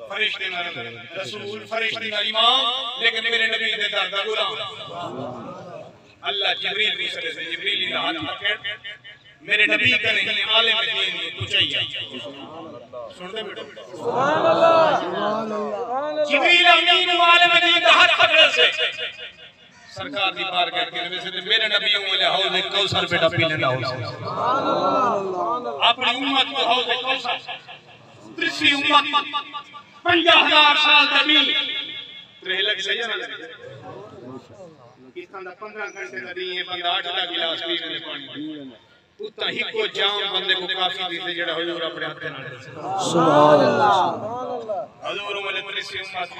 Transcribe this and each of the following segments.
فرشتے نہ رسول فرشتے نہ امام لیکن میرے نبی دے دادا غلام اللہ جبریل بھی سکے سے جبریل ہی ہاتھ پکڑ میرے نبی کا نہیں عالم دین کو چاہیے سنتے بیٹھو سبحان اللہ جبریل امین عالم دین کا ہاتھ پکڑ سے سرکار دی بارگاہ کے نبی سے میرے نبیوں والے حوض کوثر بیٹا پینے نہ ہو اپنی امت کو حوض کوثر تیسری امت 50,000 سال دبی تریلک صحیح نہ لگے اس طرح 15 گھنٹے لگی ہیں بندہ 8 گلاس پینے پانی اتنا ہی کو جام بندے کو کافی دیتے جڑا حضور اپنے ہاتھ نہ سبحان اللہ حضور والے تیسری امت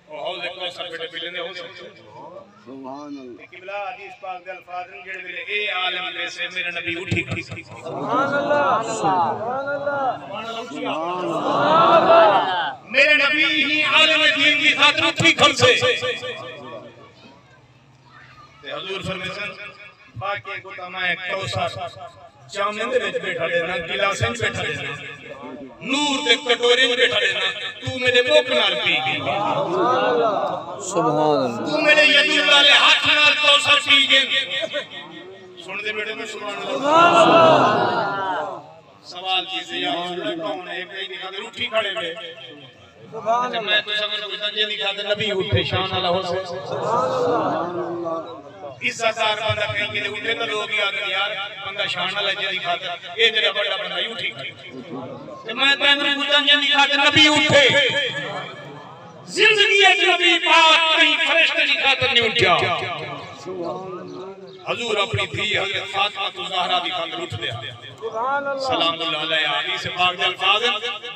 کو حوض کوثر بیٹا پینے ہو سبحان اللہ قبلہ حدیث پاک دے الفاظ جڑے ملے اے عالم میں سے میرا نبی اٹھی سبحان اللہ سبحان اللہ سبحان اللہ میرے نبی ہی عالم دین کی خاطر اٹھی کھل سے حضور فرمیسن باقی کو تمہیں کوثر جامن دے وچ بیٹھا دینا گلاسیں بیٹھا دینا نور دے کٹورے میں بیٹھا دینا تو میرے موک نال پی گئی سبحان اللہ تو میرے ید اللہ لے ہاتھ نال کوثر پی گئی سن دے بیٹے میں سبحان اللہ سوال کیسے یا حضور کون ہے ایک نہیں خاطر اٹھی کھڑے ہوئے اچھا میں تو سمجھ پوچھتا یہ نہیں خاطر نبی اٹھے شان اللہ ہو سے عزتدار بندہ کہیں کہ اٹھے تو لوگ یاد یار بندہ شان اللہ جی خاطر اے جڑا بڑا بندہ یوں ٹھیک میں پہنوں پوچھتا یہ نہیں خاطر نبی اٹھے زندگی نبی پاک کہیں فرشتے کی خاطر نہیں اٹھا حضور اپنی تھی حضرت فاطمہ تو زہرا دی خاطر اٹھ دیا سلام اللہ علیہ حدیث پاک دے الفاظ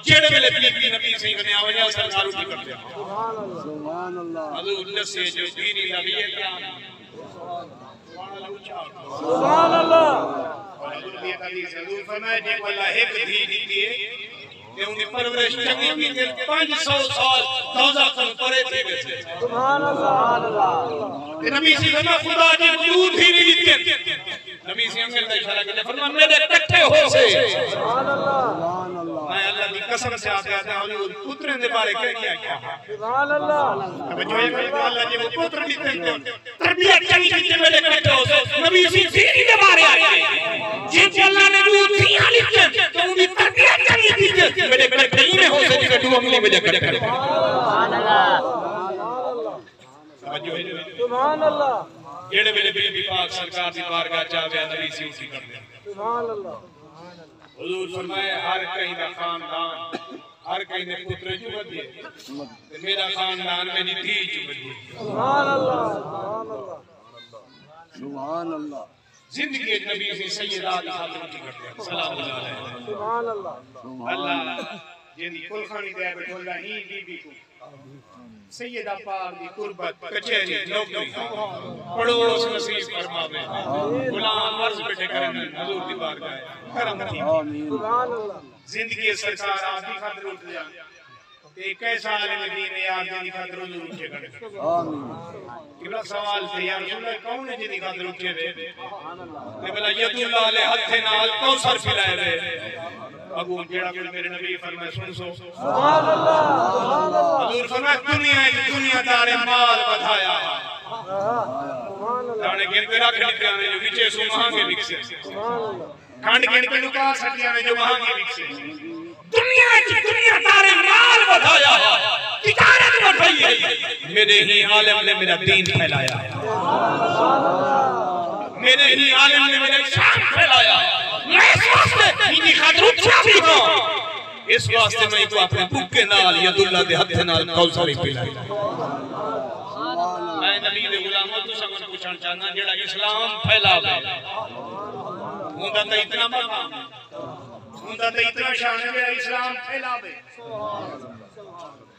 جڑے ملے پی نبی سے بنے آوجہ سرکار اٹھی کر دیا حضور سے جو دینی نبی اکرام سبحان اللہ حضور بھی حدیث حضور فرمائے جے کو اللہ ایک دھی دیتی ہے کہ انہیں پرورش چنگی کی 500 سال دوزہ کن پرے تھے ویسے سبحان اللہ نبی سی فرما خدا جی وجود ہی نہیں دیتی نبی سی انگل کا اشارہ کرتے فرما میرے کٹھے ہو سے سبحان اللہ میں اللہ کی قسم سے آتے آتے ہیں حضور پترین دے بارے کیا سبحان اللہ جو ہے کہ اللہ جی وہ پتر بھی تھے تربیت چنگی کی میرے کٹھے ہو سے نبی سی دینی دے بارے آتے ہیں جن اللہ نے جو دیا لکھتے تو انہیں تربیت چنگی کی میرے کٹھے ہی میں ہو سے جگہ دو املی میں جگہ کٹھے سبحان اللہ سبحان اللہ جیڑے میرے بی پاک سرکار دی بارگاہ چاہتے ہیں نبی سی اسی کر دیں سبحان اللہ حضور فرمائے ہر کہیں دا خاندان ہر کہیں دے پتر جو بدیے میرا خاندان میں نہیں تھی جو بدیے سبحان اللہ سبحان اللہ سبحان اللہ زندگی نبی سے سیدہ دی خاطر کی کرتے ہیں سلام اللہ علیہ سبحان اللہ اللہ جنہی کل خانی دے بیٹھو اللہ ہی بی بی کو سیدہ پاک دی قربت کچھری نوکری پڑوس نصیب فرماوے غلام عرض بیٹھے کرنے حضور دی بارگاہ کرم تھی زندگی سرکار آدھی خاطر اٹھ جا ایک ایسا عالم دین یاد جنہی خاطر حضور اٹھے کرنے قبلہ سوال تھے یا رسول اللہ کون ہے جنہی خاطر اٹھے وے قبلہ ید اللہ علیہ حد نال کوثر پھلائے وے ابو جیڑا کوئی میرے نبی فرمائے سن سو سبحان اللہ حضور فرمائے دنیا دار مال بدھایا دانے گن کے رکھ لکھے آنے جو بیچے سو مہانگے بکسے کھانڈ گن کے لکا سٹی آنے جو مہانگے بکسے دنیا دار مال بدھایا تجارت بڑھائی ہے میرے ہی عالم نے میرا دین پھیلایا میرے ہی عالم نے میرا شان پھیلایا میں اس واسطے ہی خاطر اٹھا بھی ہوں اس واسطے میں تو اپنے بھوکے نال ید اللہ دے ہتھ نال کوثر پلائی میں نبی دے غلاموں تو سب کو پوچھنا چاہنا جڑا اسلام پھیلاوے ہوندا تے اتنا مقام ہوندا تے اتنا شان ہے جڑا اسلام پھیلاوے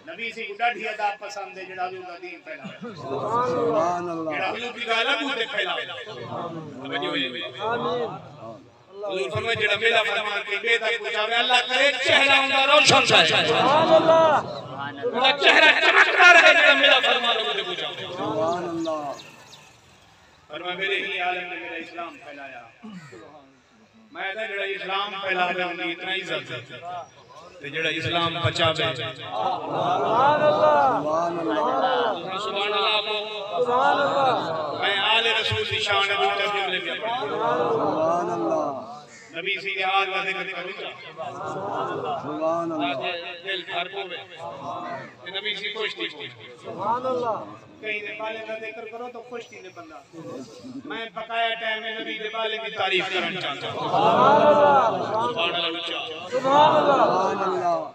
نبی سی ڈاڈھی ادا پسند ہے جڑا بھی اندا دین پھیلاوے سبحان اللہ جڑا حضور دی گل ابو تے پھیلاوے توجہ ہے آمین حضور فرمائے جڑا میرا فرمان کے بے تک پہنچاوے اللہ کرے چہرہ اندا روشن رہے سبحان اللہ اندا چہرہ چمکتا رہے جڑا میرا فرمان کو پہنچاوے سبحان اللہ فرمائے میرے ہی عالم نے میرا اسلام پھیلایا میں جڑا اسلام پھیلاوے ان کی اتنا عزت جڑا اسلام بچاوے سبحان اللہ سبحان اللہ سبحان اللہ میں آل رسول کی شان ابو ترجمہ لے گیا سبحان اللہ نبی سی کے آل کا ذکر کروں گا سبحان اللہ دل بھر ہوے نبی سی خوش تھی سبحان اللہ کہیں دے بالے کا ذکر کرو تو خوش تھی بندہ میں بقایا ٹائم میں نبی دے بالے کی تعریف کرنا چاہتا ہوں سبحان اللہ سبحان اللہ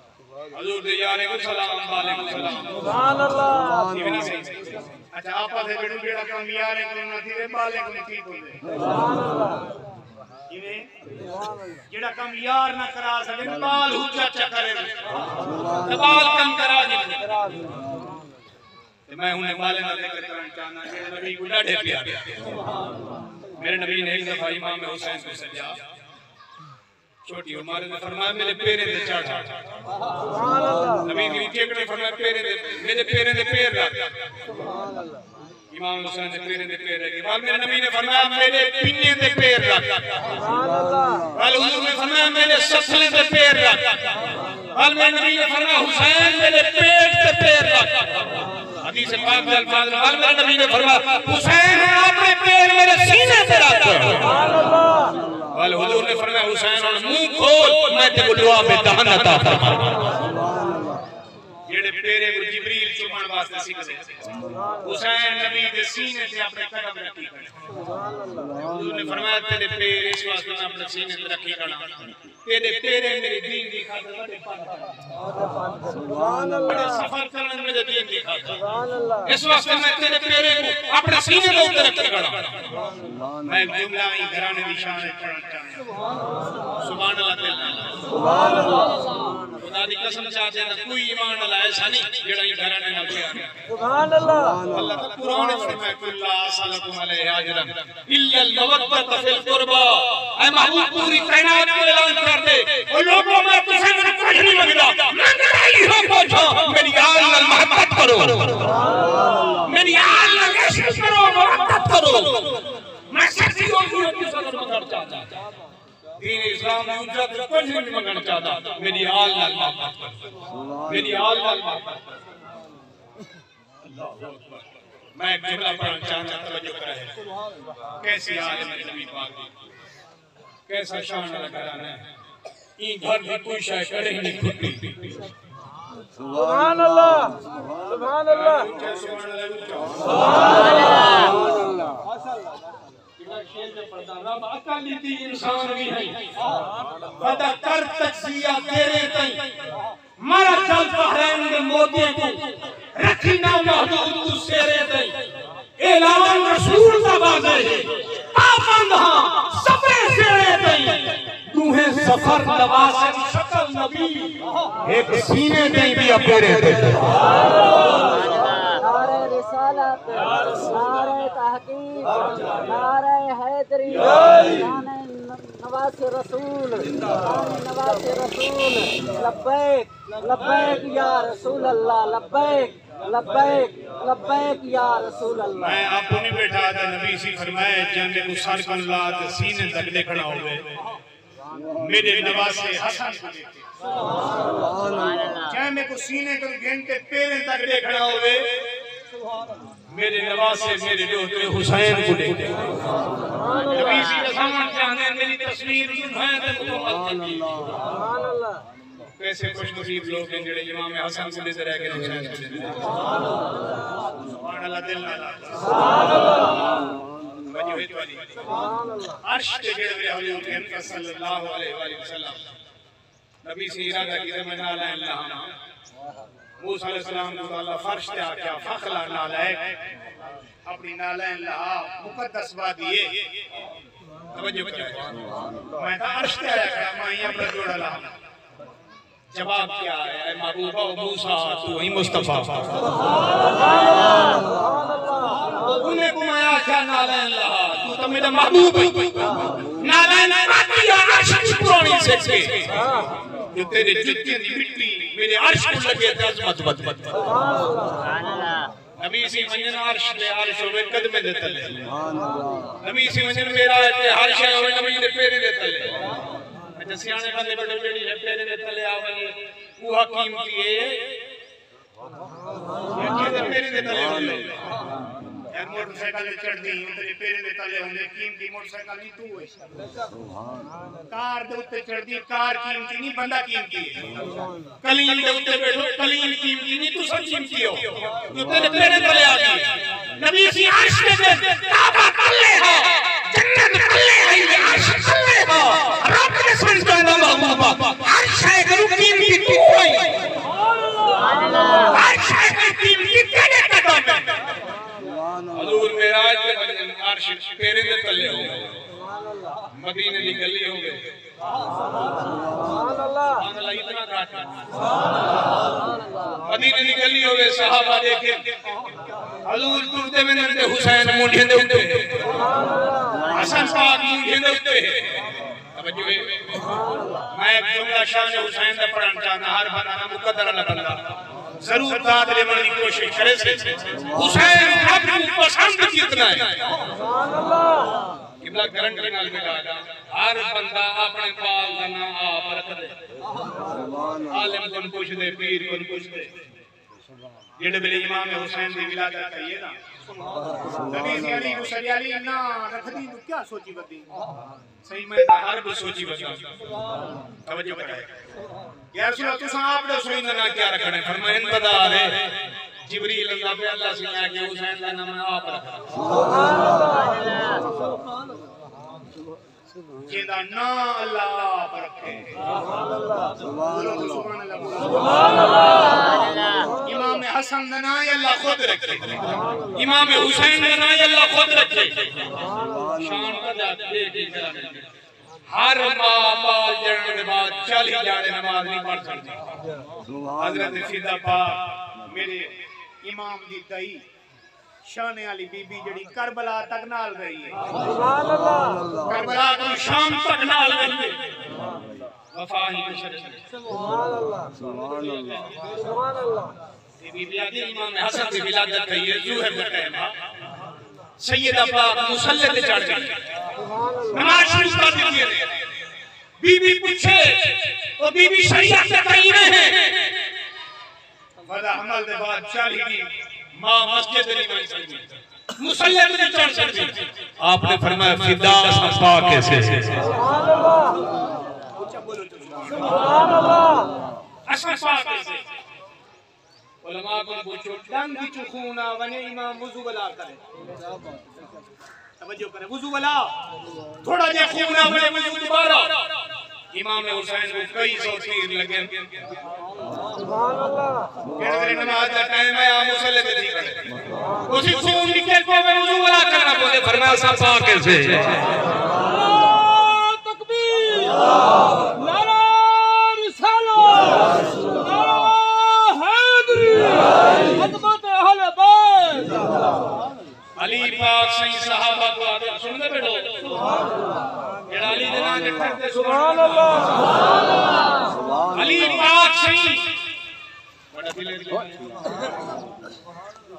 حضور دے یارے کو سلام علیکم سلام سبحان اللہ یہ بھی نہیں صحیح اچھا آپ سے بڑی بیڑا کام یارے کو نہ تھی بالے کو نہیں بولے سبحان اللہ جڑا کم یار نہ کرا سکے بال اونچا کرے بال کم کرا دے میں انہیں بالے نہ ذکر کرنا چاہنا کہ نبی کو ڈاڑے پیارے میرے نبی نے ایک دفعہ امام حسین کو سجا چھوٹی عمر نے فرمایا میرے پیرے دے چڑھا سبحان اللہ نبی کی ٹیکڑے فرمایا میرے پیرے دے پیر رکھ سبحان اللہ امام حسین نے پیرے دے پیر رکھے بعد میرے نبی نے فرمایا میرے پینے دے پیر رکھ سبحان اللہ بعد حضور نے فرمایا میرے سسلے دے پیر رکھ بعد میرے نبی نے فرمایا حسین میرے پیٹ دے پیر رکھ حدیث پاک دے الفاظ بعد میرے نبی نے فرمایا حسین اپنے پیر میرے سینے پہ رکھ سبحان اللہ بعد حضور نے فرمایا حسین منہ کھول میں تے کو دعا میں دہن عطا فرما جڑے پیرے کو جبریل چومن واسطے سکھدے حسین نبی دے سینے تے اپنے قدم رکھی حضور نے فرمایا تیرے پیر اس واسطے میں اپنے سینے تے رکھی کھڑا تیرے پیرے میری دین دی خاطر بڑے سبحان اللہ بڑے سفر کرنے میرے دین دی خاطر سبحان اللہ اس واسطے میں تیرے پیرے کو اپنے سینے تے اوپر رکھی کھڑا میں ایک جملہ ہی گھرانے دی شان پڑھنا چاہتا ہوں سبحان اللہ سبحان اللہ خدا دی قسم چاہتے ہیں کوئی ایمان اللہ ایسا نہیں جڑا یہ گھرانے نہ پیار سبحان اللہ اللہ تعالی قرآن میں فرمایا کل سالکم علیہ اجرا الا المودۃ فی القربى اے محبوب پوری کائنات کو اعلان کر دے او لوگوں میں تجھے کچھ نہیں مانگتا مانگتا ہی ہو پوچھو میری آل نال محبت کرو میری آل نال عشق کرو محبت کرو میں سچی اور کی صدر مگر چاہتا دین اسلام میں اجرت کچھ نہیں مانگنا چاہتا میری آل نال محبت کرو میری آل نال محبت کرو میں ایک جملہ پڑھنا چاہتا توجہ کرے کیسی آل ہے نبی پاک دی کیسا شان والا گھرانا ہے این گھر بھی کوئی شے کرے ہی نہیں کھٹی سبحان اللہ سبحان اللہ سبحان اللہ رب اکلی دی انسان بھی ہے ودا کر تجزیہ تیرے تائیں مارا چل بحرین دے موتی کو رکھی نہ محدود تو سیرے تائیں اعلان رسول کا واضح ہے پابند ہاں سفر سیرے تائیں دوہیں سفر نواسن شکل نبی ایک سینے تائیں بھی اپیرے تائیں نعرہ رسالت نعرہ تحقیق نعرہ حیدری نعرہ نواز رسول نواز رسول لبیک لبیک یا رسول اللہ لبیک لبیک لبیک یا رسول اللہ میں آپ کو نہیں بیٹھا تھا نبی سی فرمائے جانے کو سر کن اللہ سینے تک دیکھنا ہوئے میرے نواز سے حسن کو دیکھتے جانے کو سینے کو گھنٹے پیرے تک دیکھنا ہوئے میرے نواز سے میرے دوتے حسین کو دیکھتے نبی سی رسامن چاہنے میری تصویر جنہیں تک محمد کی سبحان اللہ کیسے خوش نصیب لوگ ہیں جڑے امام حسن کو دیتے رہ کے حسین کو دیتے رہ سبحان اللہ دل نہ سبحان اللہ وجوہت والی عرش کے جڑے میرے حضور کے صلی اللہ علیہ وآلہ وسلم نبی سے ارادہ کی زمین نالا اللہ موسیٰ علیہ السلام کو اللہ فرش تے آکیا فخلا نالائک اپنی نالا اللہ مقدس وادیے توجہ کیا ہے میں کہا عرش تے آیا کہا میں ہی اپنا جوڑا لا جواب کیا ہے اے محبوبہ و موسیٰ تو ہی مصطفیٰ انہیں کو میں آکیا نالا اللہ تو میرا محبوب ہے نالا اللہ عرش کی پرانی سکتے جو تیرے جتنے دی مٹی میرے عرش کو لگے تھے عظمت بد نبی سی منجن عرش لے عرش ہوئے قدمے دیتا لے نبی سی منجن میرا ہے کہ عرش ہوئے نبی دے پیرے دیتا لے اچھا سیانے بندے بڑے جڑی ہے پیرے دے تلے آوے وہ حکیم کیے یہ پیرے دے تلے ہوندے یار موٹر سائیکل تے چڑھ دی تے پیرے دے تلے ہوندے قیمتی موٹر سائیکل نہیں تو ہے کار دے اوتے چڑھ دی کار قیمتی نہیں بندہ قیمتی ہے کلیم دے اوتے بیٹھو کلیم قیمتی نہیں تو سب قیمتی ہو تو تیرے پیرے تلے آ گئی نبی سی عرش دے کعبہ تلے ہو جنت تلے ہے عرش تلے ہو رب نے سمجھتا ہے محبوبہ عرش ہے کرو قیمتی ٹکائی عرش ہے کرو قیمتی تیرے قدم ہے حضور معراج کے بعد عرش پیرے دے تلے ہو گئے مدینے دی گلی ہو گئے سبحان اللہ اتنا کاٹا مدینے دی گلی ہو گئے صحابہ دیکھے حضور ٹرتے میں نردے حسین مونڈھیں دے ہوتے حسن پاک مونڈھیں دے ہوتے توجہ ہے میں ایک جملہ شان حسین دے پڑھنا چاہنا ہر بنانا مقدر اللہ بنانا ضرور داد لے مانی کوشش کرے سے حسین رب کو پسند کتنا ہے قبلہ گرنٹ کے نال ملا ہر بندہ اپنے پال دنا آپ رکھ دے عالم کن پوچھ دے پیر کن پوچھ دے جڑے بلے امام حسین دی ولادت ہے یہ نا نبی سی علی کو سری علی نا رکھ دی تو کیا سوچی بدی صحیح میں ہر بھی سوچی بدی توجہ کرے یا رسول اللہ تو آپ نے سوئی نہ کیا رکھنے فرمائے انتظار ہے جبریل اللہ پہ اللہ سے کہا کہ حسین کا نام آپ رکھا جیدہ نا اللہ آپ رکھے سبحان اللہ امام حسن نائی اللہ خود رکھے امام حسین نائی اللہ خود رکھے شان کا جاتے دیکھی کرنے ہر ماں بال جڑنے بعد چلی جانے نماز نہیں پڑھ سکتی حضرت فیدہ پاک میرے امام دی دائی شانے علی بی بی جڑی کربلا تک نال رہی ہے کربلا کو شام تک نال رہی ہے وفاہی بشرت سبحان اللہ سبحان اللہ سبحان اللہ بی بی آدھی امام حسن کی ولادت ہے یہ زوہر کا ٹائم سیدہ پاک مسلح تے چڑھ گئی نماز شروع کر دیتی ہے بی بی پوچھے وہ بی بی شریعت سے کہیں رہے وضع حمل دے بعد چالی کی ماں مسجد نہیں بن سکتی مسلح تے چڑھ سکتی آپ نے فرمایا فدا سپا کیسے سبحان اللہ سبحان اللہ سپا کیسے علماء کو پوچھو ڈنگ کی چخونا ونے امام وضو بلا کرے توجہ کرے وضو بلا تھوڑا جے خونا ونے وضو دوبارہ امام حسین کو کئی سو تیر لگے سبحان اللہ کہتے نماز کا ٹائم ہے آپ مسلح پہ نہیں کرے اسی خون نکل کو میں وضو بلا کرنا بولے فرمایا سپا کیسے اللہ تکبیر نعرہ رسالت خدمت اہل بیت علی پاک صحیح صحابہ کو آدھے سننے بیٹھو یہ علی جناح کے ٹھرتے سبحان اللہ علی پاک صحیح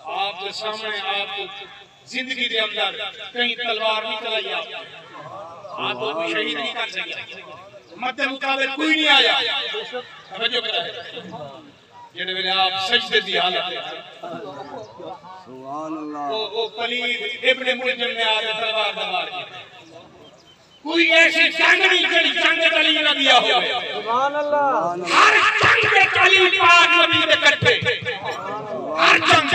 آپ کے سامنے آپ زندگی دے اندر کہیں تلوار نہیں چلائی آپ کو بھی شہید نہیں کر سکتے مد مقابل کوئی نہیں آیا توجہ کرا ہے جنہیں میں نے آپ سجدے دی حالت ہے سبحان اللہ وہ پلید ابن ملجم نے آدھے تلوار دوار کی کوئی ایسی جنگ نہیں کری جنگ علی نہ دیا ہو سبحان اللہ ہر جنگ علی پاک نبی نے کٹھے ہر جنگ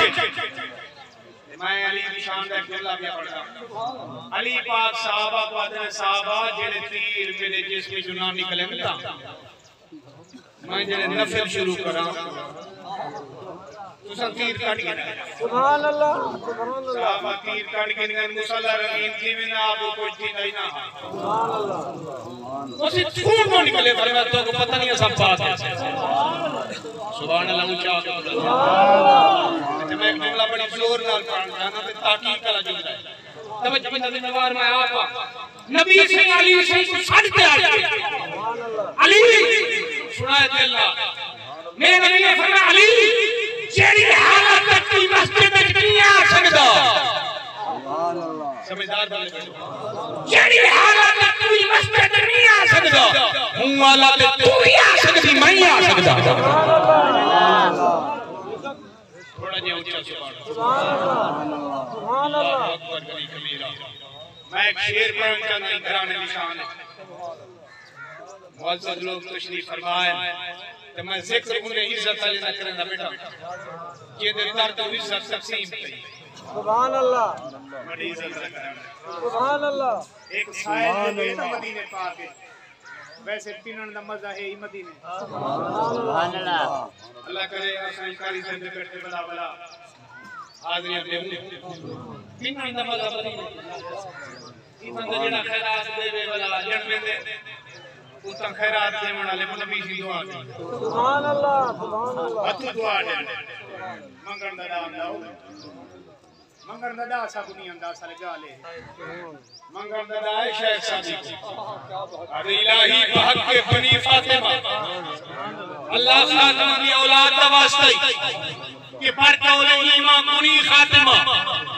میں علی کی شان کا جملہ بھی پڑھا علی پاک صحابہ کو آدھے ہیں صحابہ جنہیں تیر میرے جسم میں جنان نکلے ملتا میں جنہیں نفل شروع کرا تو سن تیر کٹ گیا سبحان اللہ سبحان اللہ صحابہ تیر کٹ گئے مسلح رحیم کی میں نہ آپ کو کوئی تھی نہیں نہ سبحان اللہ اسی خون کو نکلے فرمایا تو کو پتہ نہیں ہے سب بات ہے سبحان اللہ اونچا میں ایک جملہ بڑی زور نال پڑھنا چاہنا تے تاکید کا جملہ ہے توجہ بندہ نوار میں آپ نبی سے علی سے چھڑ کے آئے علی سنائے تے اللہ میرے نبی نے فرمایا علی جیڑی حالت کی مسجد نہیں آ سکدا سبحان اللہ سمجھدار بولے جیڑی حالت کی مسجد نہیں آ سکدا سکدا ہوں والا تے تو ہی آ سکدی میں ہی آ سکدا تھوڑا جہا اونچا سبحان اللہ اکبر کبیرہ میں ایک شعر پڑھنا چاہتا ہوں گھرانے نشان ہے معزز لوگ تشریف فرمائے تو میں ذکر انہیں عزت علی نہ کرنا بیٹا یہ در تو عزت تقسیم کی سبحان اللہ بڑی عزت کرنا سبحان اللہ ایک سائل جو ہے نا مدینے پاک ہے ویسے پینن دا مزہ ہے ہی مدینے سبحان اللہ اللہ کرے آسان کاری سے کرتے بلا بلا حاضری اپنے پینن دا مزہ مدینے ایمان دا جڑا خیرات دے بے بلا جڑ میں دے اتن خیرات دے منا لے نبی سی دعا دی سبحان اللہ سبحان اللہ اتو دعا دے منگن دا دا آندا ہو منگن دا دا سا کنی آندا سا لگا لے منگن دا دا ہے شیخ صادق ارے الہی بحق کے بنی فاطمہ اللہ خاتمہ دی اولاد دا واسطہ کہ پڑھ کولے ایمان کنی خاتمہ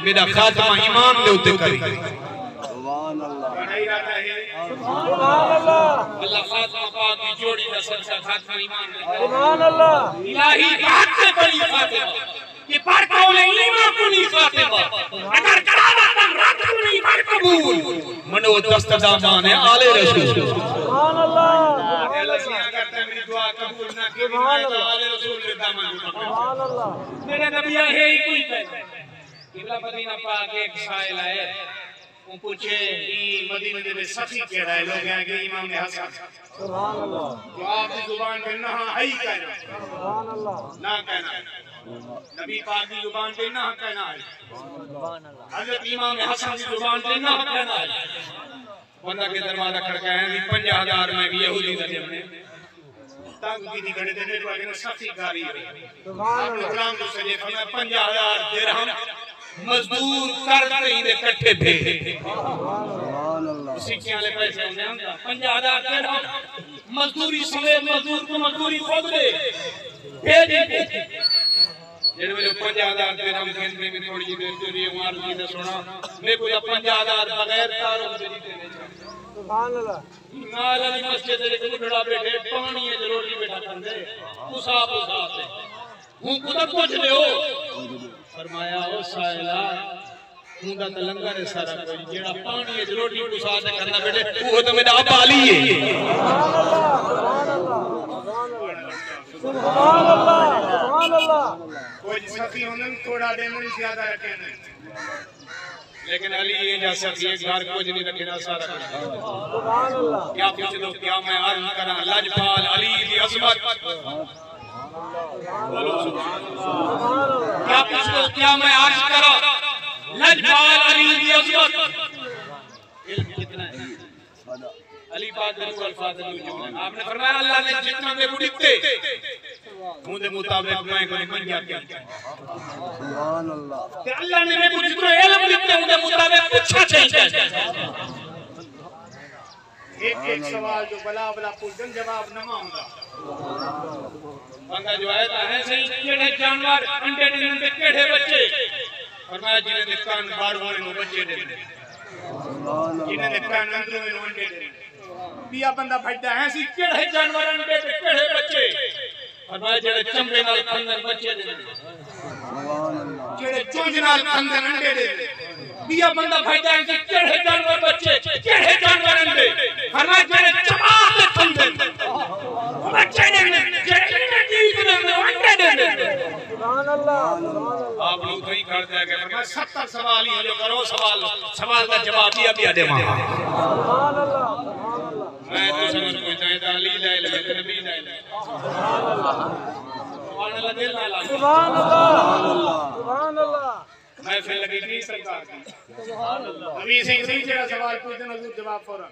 میرا خاتمہ ایمان دے ہوتے کری سبحان اللہ پڑھائی رہتا ہے سبحان اللہ اللہ خاتمہ پاک کی جوڑی دا سلسہ خاتمہ ایمان دے سبحان اللہ الہی بحق کے بنی فاطمہ کہ پڑھ کولے ایمان کنی خاتمہ اگر کراوا تن رات کنی ایمان قبول منو دست دامان ہے آلِ رسول سبحان اللہ اللہ سیاں کرتا ہے میری دعا قبول نہ کی میں تو آلِ رسول کے دامان سبحان اللہ میرے نبی ہے ہی کوئی کہتا ہے قبلہ مدینہ پاک ایک سائل آئے وہ پوچھے مدینہ میں سخی کہہ رہا ہے لوگ ہیں کہ امام حسن سبحان اللہ تو آپ کی زبان پہ نہ ہے ہی کہنا سبحان اللہ نہ کہنا ہے نبی پاک کی زبان پہ نہ کہنا ہے حضرت امام حسن کی زبان پہ نہ کہنا ہے بندہ کے دروازہ کھڑکا ہے 50,000 میں بھی یہودی دا جمنے تنگ کی دی گھڑے دینے جو آگے سخی کاری ہے سبحان آپ اللہ غلام کو سجے فرمائے 50,000 درہم مزدور کرتے ہی دے کٹھے بھیجے سبحان اللہ سکھیاں لے پیسے ہونے ہم 50,000 درہم مزدوری سوے مزدور کو مزدوری خود دے بھیجے جنہوں نے 50,000 درہم کھیلنے میں تھوڑی دیر جو لیے معارضی نے سنا میں کوئی 50,000 بغیر تاروں سے جیتے نہیں چاہتا سبحان اللہ نال علی مسجد ایک اٹھڑا بیٹھے پانی ہے روٹی بیٹھا کھندے اسا سے ہوں خدا پوچھ لے ہو فرمایا او سائلہ ہوں دا تلنگر ہے سارا کوئی جیڑا پانی ہے روٹی اسا سے کھندا بیٹھے وہ تو میرا بالی ہے سبحان اللہ سبحان اللہ کوئی سخی ہونے تھوڑا دے من زیادہ رکھے نہیں لیکن علی یہ جا سکتی ہے گھر کو جنی رکھنا سارا کچھ سبحان اللہ کیا پوچھ دو کیا میں عرض کرا لجپال علی کی عظمت بولو سبحان اللہ کیا پوچھ دو کیا میں عرض کرا لجپال علی کی عظمت علم کتنا ہے علی پاک رسول الفاظ آپ نے فرمایا اللہ نے جتنا دے بڑھتے مجھے مطابق میں کوئی منجا کیا سبحان اللہ کہ اللہ نے میں کچھ جتنا علم دیتے مجھے مطابق اچھا چاہیے ایک سوال جو بلا بلا پوچھن جواب نہ مانگا بندہ جو ہے صحیح کیڑے جانور انڈے دینے کیڑے بچے فرمایا جنہیں نے کان بار ہونے نو بچے دینے جنہیں نے کان اندروں میں نو انڈے دینے بیا بندہ بھجدہ ہے سی کیڑے جانور انڈے تے کیڑے بچے فرمایا جڑے چمبے نال کھندن بچے دینے جڑے چونج نال کھندن انڈے دینے بیا بندہ بھجدہ ہے سی کیڑے جانور بچے کیڑے جانور انڈے فرمایا جڑے چبا تے کھندن بچے دینے جڑے نیک دینے انڈے دینے سبحان اللہ آپ لوگ کہیں کرتے ہیں کہ فرمایا 70 سوال ہی جو کرو سوال کا جواب دیا بھی آدھے ماں سبحان اللہ سبحان اللہ میں تو سمجھ کوئی چاہتا علی لا الہ الا نبی لا الہ سبحان اللہ دل نہ لا سبحان اللہ سبحان اللہ میں پھر لگی تھی سرکار کی نبی سنگھ سی جڑا سوال پوچھن حضور جواب فوراً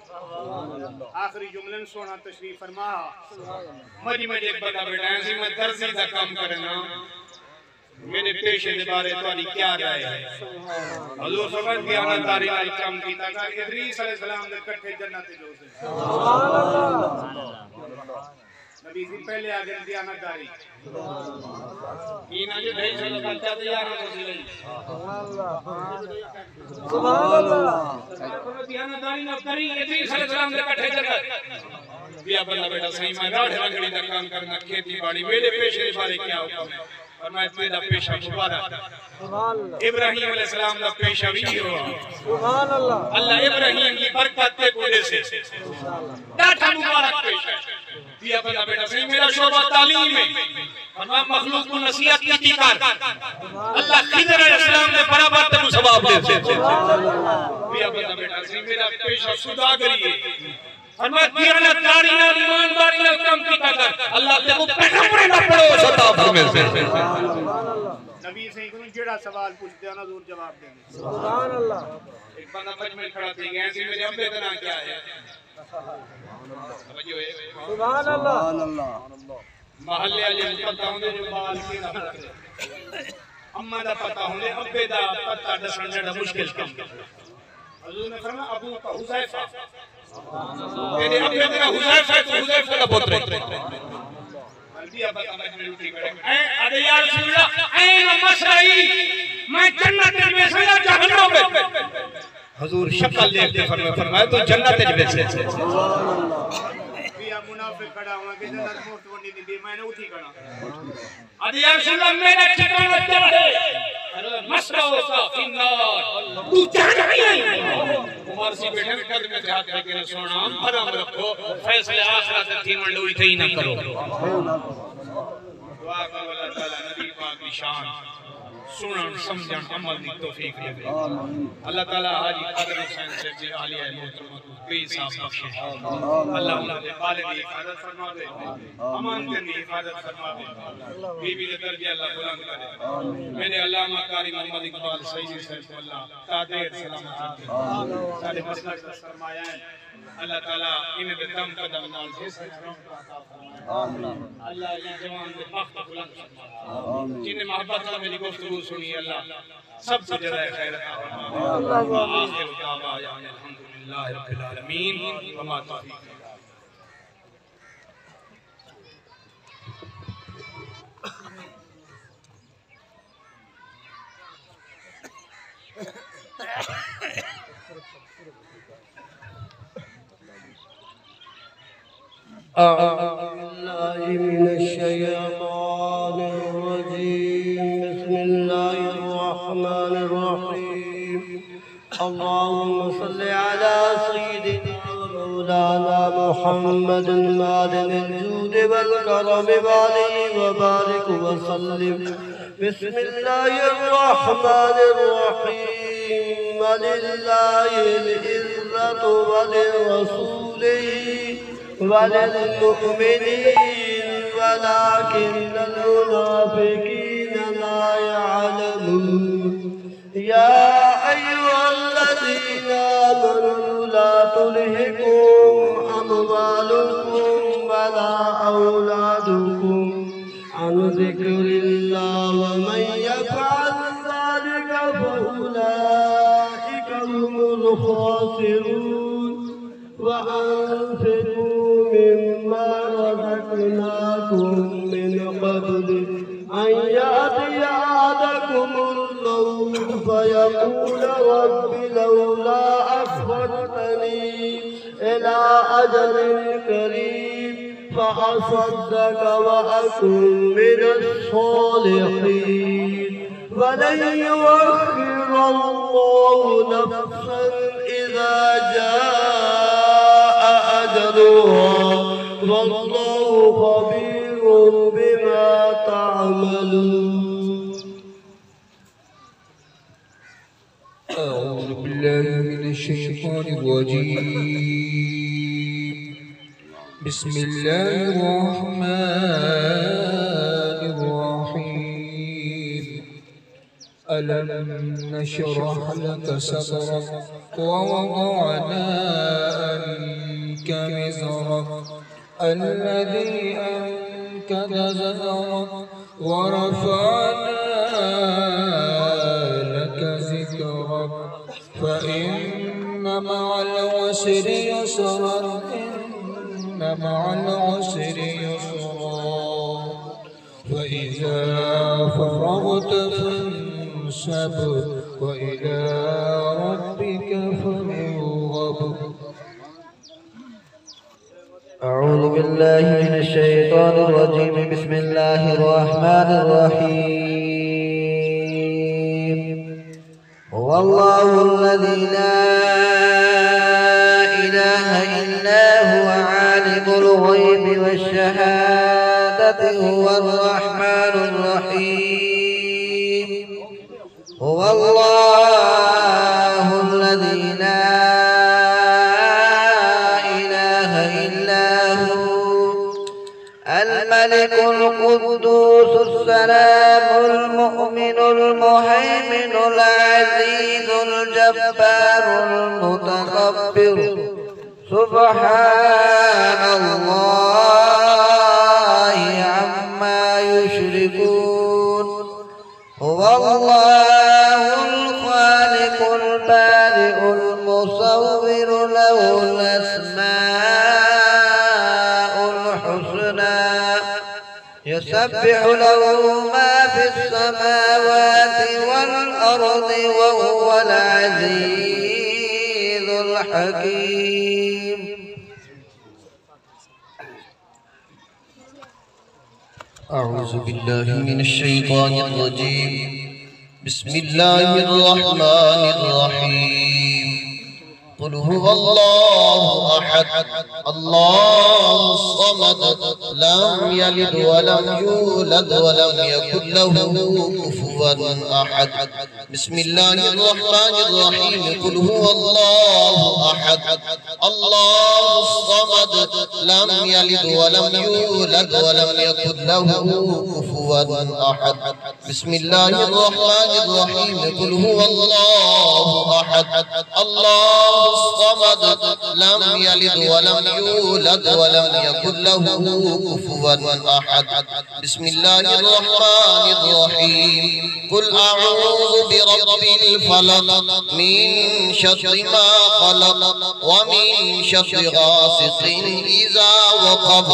آخری جملن سونا تشریف فرما مجھے ایک بندہ بیٹا ہے میں درزی کا کام کرنا میرے پیشے کے بارے تاری کیا رائے ہے حضور فرمائے دیانتداری نال کام کیتا کہ ادریس علیہ السلام نے کٹھے جنت جو سے سبحان اللہ نبی سی پہلے آگے دیانتداری اینا جو ڈھائی سال کا چاہتے یارہ سے لئی سبحان اللہ دیانتداری نہ کری ادریس علیہ السلام نے کٹھے جنت بیا بندہ بیٹا صحیح میں راڑھ رنگڑی دا کام کرنا کھیتی باڑی میرے پیشے بارے کیا حکم ہے فرمایا تیرا پیشہ مبارک ابراہیم علیہ السلام دا پیشہ بھی ہوا سبحان اللہ اللہ ابراہیم کی برکت تے پورے سے ڈاٹا مبارک پیشہ بیا بندہ بیٹا صحیح میرا شعبہ تعلیم ہے فرمایا مخلوق کو نصیحت کی کار اللہ خضر علیہ السلام نے برابر تے کو ثواب دے بیا بندہ بیٹا صحیح میرا پیشہ سوداگری ہے فرمایا دیانت داری نہ ایمانداری نہ کم کی کر اللہ تے کو پیغمبر نہ پڑھو ستا فرمے سے نبی سے کوئی جڑا سوال پوچھتے ہیں نا ضرور جواب دیں گے سبحان اللہ ایک بندہ مجھ میں کھڑا تھی گئے ایسی میرے ابے کا نام کیا ہے سبحان اللہ محلے علی پتہ ہوندے جو بال کی نہ اما دا پتہ ہوندے ابے دا پتہ دسن جڑا مشکل کام حضور نے فرمایا ابو کا حذیفہ میرے ابے دا حذیفہ تو حذیفہ کا پوتر قلبی ابا کا مجھ اٹھی کھڑے اے ارے یا رسول اللہ این مسرائی میں جنت میں سے یا جہنم میں حضور شکل دیکھتے فرمایا تو جنت میں سے بیا منافق کھڑا ہوا کہ جنت موت ونی دی میں نے اٹھی کھڑا ادی یا رسول اللہ میرا ٹھکانہ کیا ہے مسرا فی النار تو جہنم ہے عمر سی بیٹھے قدر میں ہاتھ رکھ کے سونا حرام رکھو فیصلے آخرت تھی منڈوئی تھی نہ کرو دعا کرو اللہ تعالی نبی پاک کی شان سنن سمجھن عمل دی توفیق دے اللہ تعالی حاجی قادر حسین سے جی عالیہ محترمہ کو بے حساب بخشے اللہ انہاں دے والد کی حفاظت فرما دے امانت کی حفاظت فرما دے بی بی دے درجے اللہ بلند کرے میرے علامہ قاری محمد اقبال سعیدی صاحب کو اللہ تعدیر سلامت رکھے سارے مسلک کا سرمایہ ہے اللہ تعالی انہیں دے دم قدم نال جس اللہ یہ جوان دے بخت بلند فرما جن محبت کا میری گفتگو سنی اللہ سب کو جزائے خیر عطا فرما آخر دعوانا الحمدللہ رب العالمین وما توفیق أعوذ بالله من الشيطان الرجيم بسم الله الرحمن الرحيم اللهم صل على سيدنا مولانا محمد معدن الجود والكرم وعليه وبارك وسلم بسم الله الرحمن الرحيم ولله العزة ولرسوله وللمؤمنين ولكن المنافقين لا يعلمون يا أيها الذين آمنوا لا تلهكم أموالكم ولا أولادكم عن ذكر الله ومن يفعل ذلك فأولئك هم الخاسرون وأنفقوا مما رزقناكم من قبل أن يأتي أحدكم الموت فيقول رب لولا أخرتني إلى أجل قريب فأصدق وأكن من الصالحين ولن يؤخر الله نفسا إذا جاء أجلها والله خبير بما تعملون. أعوذ بالله من الشيطان الرجيم. بسم الله الرحمن الرحيم. ألم نشرح لك صدرك ووضعنا عنك وزرك الذي أنقض ظهرك ورفعنا لك ذكرك فإن مع العسر يسرا إن مع العسر يسرا فإذا فرغت فانصب وإلى ربك فارغب. أعوذ بالله من الشيطان الرجيم. بسم الله الرحمن الرحيم. هو الله الذي لا إله إلا هو عالم الغيب والشهادة هو الرحمن الرحيم. هو الله الذي لا الملك القدوس السلام المؤمن المهيمن العزيز الجبار المتكبر سبحان الله عما يشركون. هو الله الخالق البارئ المصور له الأسماء الحسنى يسبح له ما في السماوات والأرض وهو العزيز الحكيم. أعوذ بالله من الشيطان الرجيم. بسم الله الرحمن الرحيم. قل هو الله أحد الله الصمد لم يلد ولم يولد ولم يكن له كفوا أحد. بسم الله الرحمن الرحيم. قل هو الله أحد الله الصمد لم يلد ولم يولد ولم يكن له كفوا أحد. بسم الله الرحمن الرحيم. قل هو الله أحد الله الصمد لم يلد ولم يولد ولم يكن له كفوا أحد. بسم الله الرحمن الرحيم. قل أعوذ برب الفلق من شر ما خلق ومن شر غاسق إذا وقب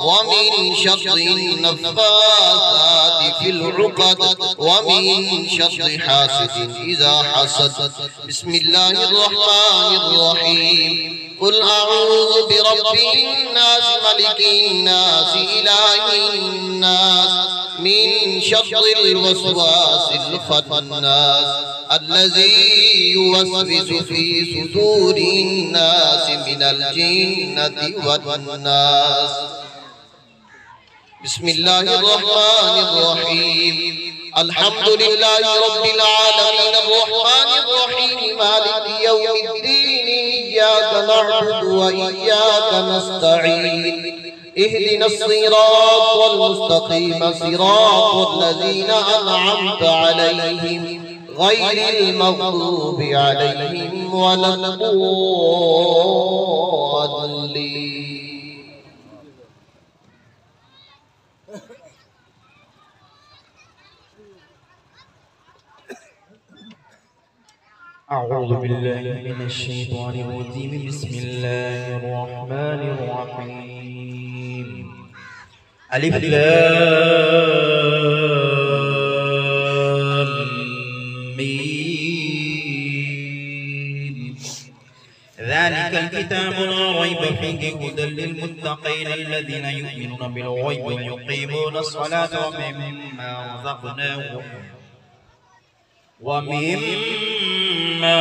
ومن شر النفاثات في العقد ومن شر حاسد إذا حسد. بسم الله الرحمن الرحيم. قل أعوذ برب الناس ملك الناس إله الناس من شر الوسواس الخناس الذي يوسوس في صدور الناس من الجنة والناس. بسم الله الرحمن الرحيم. الحمد لله رب العالمين الرحمن الرحيم مالك يوم الدين إياك نعبد وإياك نستعين اهدنا الصراط المستقيم صراط الذين أنعمت عليهم غير المغضوب عليهم ولا الضالين. أعوذ بالله من الشيطان الرجيم. بسم الله الرحمن الرحيم. ألف لام ميم. ذلك الكتاب لا ريب فيه هدى للمتقين الذين يؤمنون بالغيب ويقيمون الصلاة ومما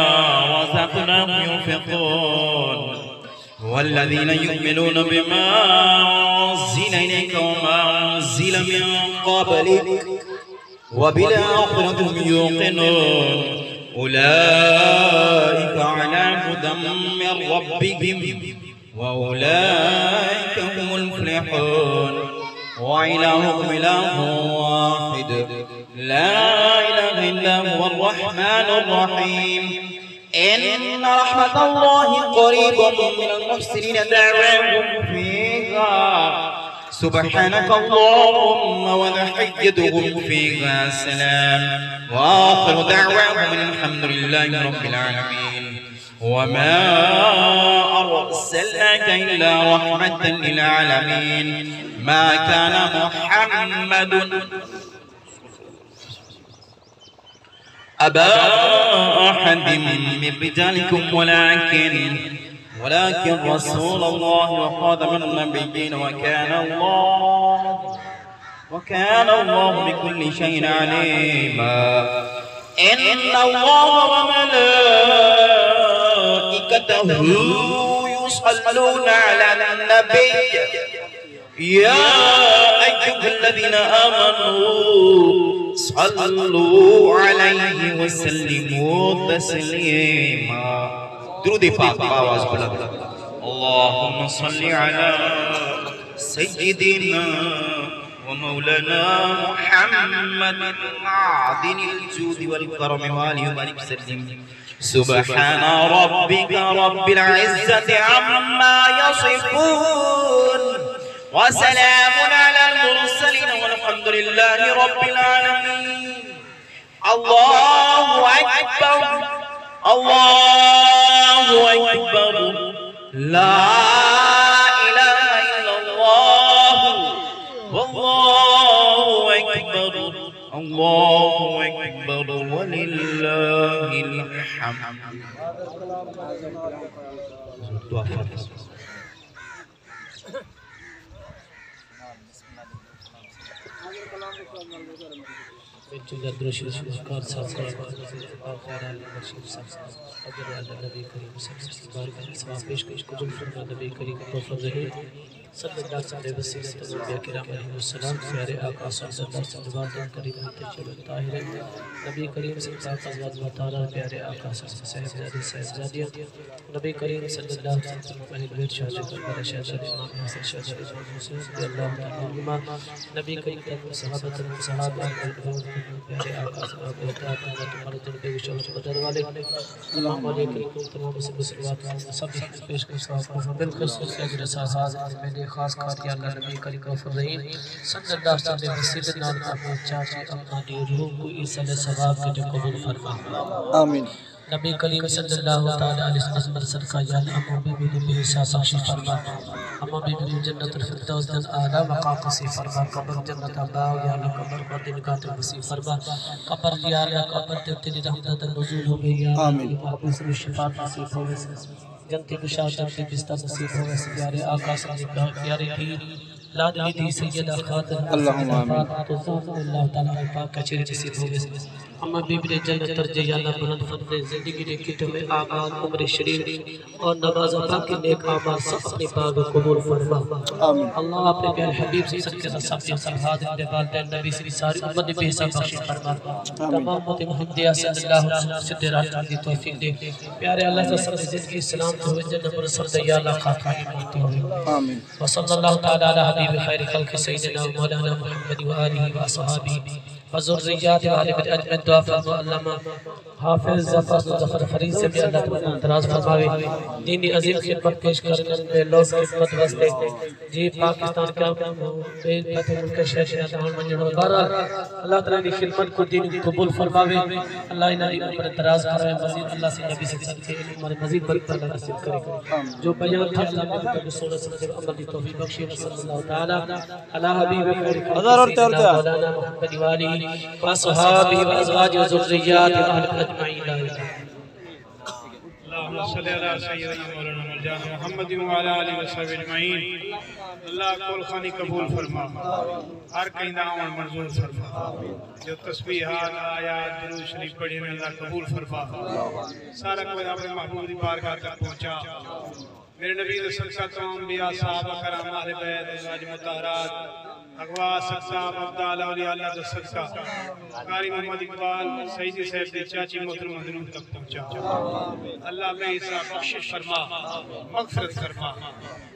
رزقناهم ينفقون. والذين يؤمنون بما أنزل إليك وما أنزل من قبلك وبالآخرة هم يوقنون أولئك على هدى من ربهم وأولئك هم المفلحون. وإلهكم إله واحد لا إله إلا هو الرحمن الرحيم. إن رحمة الله قريب من المحسنين دعواهم فيها سبحانك اللهم وتحيتهم فيها سلام وآخر دعواهم الحمد لله رب العالمين. وما أرسلناك إلا رحمة للعالمين. ما كان محمد أبا أحد من رجالكم ولكن ولكن رسول الله وخاتم النبيين وكان الله بكل شيء عليما. إن الله وملائكته يصلون على النبي يا أيها الذين آمنوا صلوا عليه وسلموا تسليما. درود پاک آواز بلند. اللهم صل على سيدنا ومولانا محمد معدن الجود والكرم وآله وبارك وسلم. سبحان ربك رب العزة عما يصفون وسلام على المرسلين والحمد لله رب العالمين. الله أكبر الله أكبر لا إله إلا الله والله أكبر الله أكبر ولله الحمد. صلی اللہ علیہ وسلم انبیاء کرام علیہ السلام پیارے آقا صلی اللہ علیہ وسلم کریم تجربہ طاہر نبی کریم صلی اللہ علیہ وسلم تعالی پیارے آقا صلی اللہ علیہ وسلم صاحبزادیاں نبی کریم صلی اللہ علیہ وسلم اہل بیت شاہ جعفر شاہ امام حسن شاہ امام حسین رضی اللہ تعالی عنہما نبی کریم صحابہ پیارے آقا صلی اللہ علیہ وسلم بے شاہ بدر والے اللہم علیکم تمام مسلمات سب پیش کر صحابہ بالخصوص اجر اساس میں خاص کر یا اللہ نبی کریم غفور رحیم صلی اللہ علیہ وسلم وسیلے نال اپنے چاچے اپنا دی روح کو اس علیہ ثواب کے قبول فرما آمین. نبی کریم صلی اللہ تعالی علیہ وسلم صدقہ یا اللہ امام بی بی حساس بخشی فرما امام بی بی جنت الفردوس دن اعلی مقام نصیب فرما قبر جنت باغ یا اللہ قبر پر نکات نصیب فرما قبر یا اللہ قبر تیری رحمت نزول ہو گئی یا آمین محبوب شفاعت نصیب ہو جنتی بشار جنتی بستہ نصیب ہو گئے پیارے آقا صلی اللہ علیہ وسلم پیارے تھی لادلی تھی سیدہ خاتم اللہم آمین. اللہ تعالیٰ پاک کا چہرے نصیب ہو گئے اما بی بی جنت ترجے یا اللہ بلند فضل زندگی نے کتوں میں آباد عمر شریف اور نواز پاک کے نیک آباد سب اپنی پاک قبول فرما آمین. اللہ اپنے پیارے حبیب سے صدقے سے سب سے سرحاد اپنے والدین نبی سے ساری امت بے حساب بخشش فرما تمام امت محمدیہ صلی اللہ علیہ وسلم سے دیرات کی توفیق دے پیارے اللہ سے سب زندگی اسلام تو جنت پر سب یا اللہ خاتمہ موت ہوئے آمین. وصلی اللہ تعالی علی حبیب خیر خلق سیدنا مولانا محمد وآلہ وصحابہ وذریات آل بیت اجمعین. دعا فرما علامہ حافظ ظفر فرید سے بھی اللہ تعالیٰ اعتراض فرماوے دینی عظیم خدمت پیش کرنے میں لوگ خدمت واسطے جی پاکستان کا بے فتح ملک شہر شہر منجر بارہ اللہ تعالیٰ کی خدمت کو دین قبول فرماوے اللہ انہی پر اعتراض کرے مزید اللہ سے نبی سے صدقے ہمارے مزید برکت اللہ نصیب کرے جو بیان تھا اللہ نے کتاب سورہ صدق عمل کی توفیق بخشی صلی اللہ تعالیٰ علی حبیب خیر خلق سیدنا مولانا محمد وآلہ وصحابہ وازواج وذریات اہل اجمعین. اللهم صل على سيدنا مولانا مولانا محمد وعلى آله وصحبه اجمعین. اللہ کل خانی قبول فرما ہر کہیں دعوان منظور فرما جو تسبیحات آیات درود شریف پڑھی میں اللہ قبول فرما سارا کوئی اپنے محبوب دی بارگاہ تک پہنچا. میرے نبی صلی اللہ علیہ وسلم انبیاء صحابہ کرام اہل بیت ازواج مطہرات اغوا صاحب عبداللہ اولیاء اللہ کا صدقہ قاری محمد اقبال سیدی صاحب دی چاچی محترم حضرون تک پہنچا. اللہ بے حساب بخشش فرما مغفرت فرما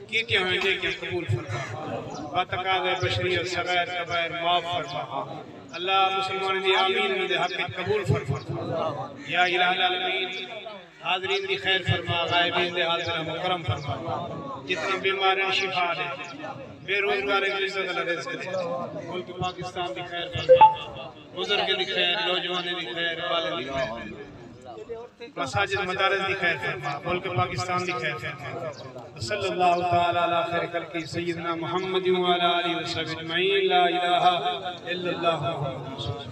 کیتیاں ہوئے نیکیاں قبول فرما باتقاض بشریت صغیر کبائر معاف فرما. اللہ مسلمان دی آمین میں دے حق قبول فرما یا الہ العالمین. حاضرین دی خیر فرما غائبین دے حاضرہ مکرم فرما جتنے بیماریں شفا دے بے روزگار عزت اللہ رزق دے ملک پاکستان دی خیر فرما بزرگ دی خیر نوجوان دی خیر والد دی خیر مساجد مدارس دی خیر فرما ملک پاکستان دی خیر فرما. صلی اللہ تعالی علی خیر خلق سیدنا محمد وعلی آلہ وصحبہ اجمعین. لا الہ الا اللہ محمد رسول اللہ.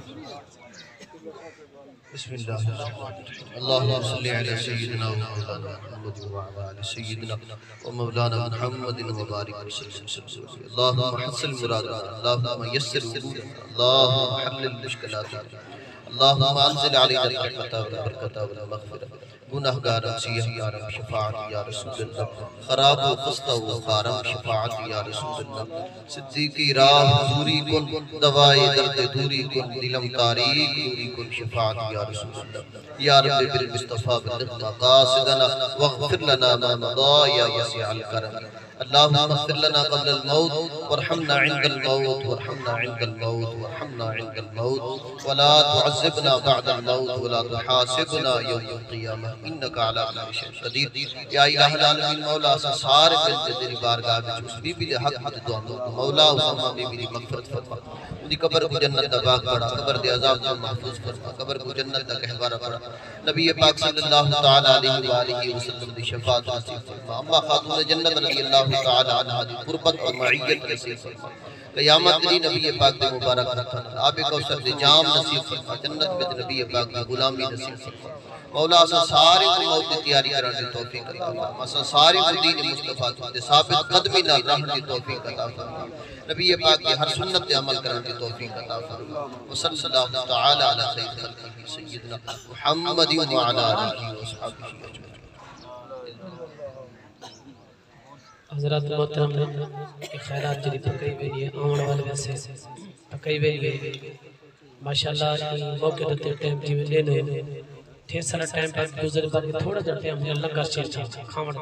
بسم الله الرحمن الرحيم اللهم صل على سيدنا ومولانا محمد وعلى آل سيدنا ومولانا محمد وبارك وسلم اللهم حصل مرادنا اللهم يسر أمورنا اللهم حلل مشكلاتنا اللهم انزل علينا الرحمة والبركة والمغفرة گناہگارم سیاہگارم شفاعت یا رسول اللہ خراب و خستہ و خارم شفاعت یا رسول اللہ صدیقی راہ حضوری کن دوائے درد دوری کن دلم تاریک نوری کن شفاعت یا رسول اللہ یا رب بالمصطفیٰ بلغ مقاصدنا واغفر لنا ما مضى یا وسیع الکرم اللهم اغفر لنا قبل الموت وارحمنا عند الموت وارحمنا عند الموت وارحمنا عند الموت ولا تعذبنا بعد الموت ولا تحاسبنا يوم القيامة انك على كل شيء قدير یا الہ العالمین مولا سارے ملتے تیری بارگاہ میں اس بی بی دے حق میں دعا مولا اسامہ بی بی دی مغفرت فرما ان دی قبر کو جنت دا باغ بڑا قبر دے عذاب سے محفوظ فرما قبر کو جنت دا گہوارہ بڑا نبی پاک صلی اللہ تعالی علیہ وآلہ وسلم دی شفاعت نصیب فرما اما خاتون جنت رضی اللہ تعالی عنہ دی قربت اور معیت نصیب فرما قیامت دی نبی پاک دے مبارک رکھنا آب کوثر دے جام نصیب فرما جنت میں نبی پاک دی غلامی نصیب فرما مولا اسا سارے کو موت دی تیاری کرنے دی توفیق عطا فرما اسا سارے کو دین مصطفیٰ تے ثابت قدمی نال رہنے دی توفیق عطا فرما نبی پاک کی ہر سنت تے عمل کرنے دی توفیق عطا فرما وصلی اللہ تعالی علی خیر خلقہ سیدنا محمد وعلی آلہ وصحبہ اجمعین حضرات محترم خیرات جڑی پکئی وی ہے آون والے ویسے پکئی وی ماشاءاللہ موقع تے ٹائم جی لینے ٹھیک سارا ٹائم پر گزر بعد تھوڑا جا ٹائم لنگر چیز کھاون